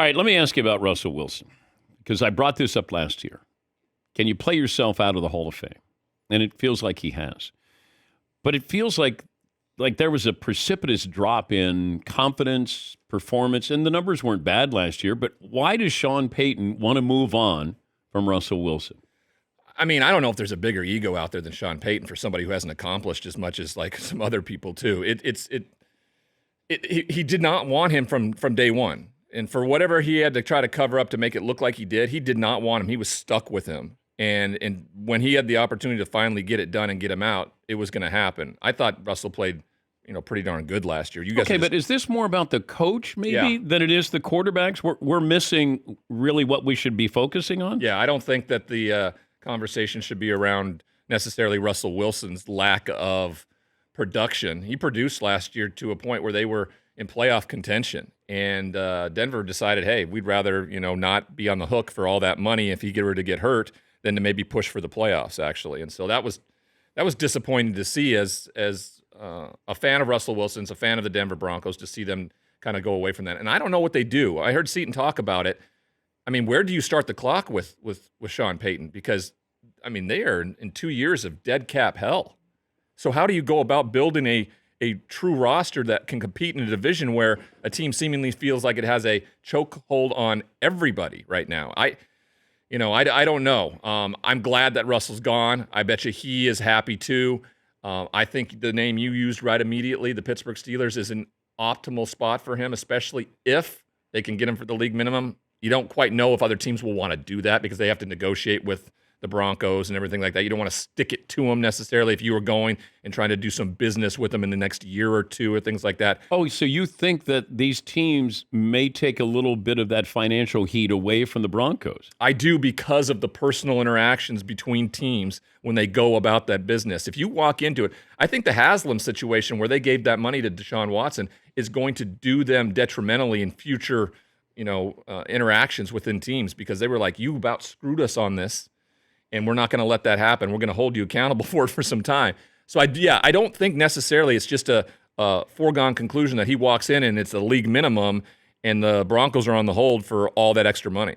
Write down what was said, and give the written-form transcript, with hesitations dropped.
All right, let me ask you about Russell Wilson, because I brought this up last year. Can you play yourself out of the Hall of Fame? And it feels like he has. But it feels like there was a precipitous drop in confidence, performance, and the numbers weren't bad last year. But why does Sean Payton want to move on from Russell Wilson? I mean, I don't know if there's a bigger ego out there than Sean Payton for somebody who hasn't accomplished as much as like some other people too. He did not want him from day one. And for whatever he had to try to cover up to make it look like he did not want him. He was stuck with him. And when he had the opportunity to finally get it done and get him out, it was going to happen. I thought Russell played, pretty darn good last year. You guys but is this more about the coach maybe than it is the quarterbacks? We're missing really what we should be focusing on? Yeah, I don't think that the conversation should be around necessarily Russell Wilson's lack of production. He produced last year to a point where they were in playoff contention. And Denver decided, hey, we'd rather, not be on the hook for all that money if he were to get hurt than to maybe push for the playoffs, actually. And so that was disappointing to see as a fan of Russell Wilson's, a fan of the Denver Broncos, to see them kind of go away from that. And I don't know what they do. I heard Seton talk about it. I mean, where do you start the clock with Sean Payton? Because, I mean, they are in 2 years of dead cap hell. So how do you go about building a true roster that can compete in a division where a team seemingly feels like it has a chokehold on everybody right now? I don't know. I'm glad that Russell's gone. I bet you he is happy too. I think the name you used right immediately, the Pittsburgh Steelers, is an optimal spot for him, especially if they can get him for the league minimum. You don't quite know if other teams will want to do that because they have to negotiate with the Broncos and everything like that. You don't want to stick it to them necessarily if you were going and trying to do some business with them in the next year or two or things like that. Oh, so you think that these teams may take a little bit of that financial heat away from the Broncos? I do, because of the personal interactions between teams when they go about that business. If you walk into it, I think the Haslam situation where they gave that money to Deshaun Watson is going to do them detrimentally in future interactions within teams, because they were like, you about screwed us on this, and we're not going to let that happen. We're going to hold you accountable for it for some time. So, I don't think necessarily it's just a foregone conclusion that he walks in and it's the league minimum and the Broncos are on the hold for all that extra money.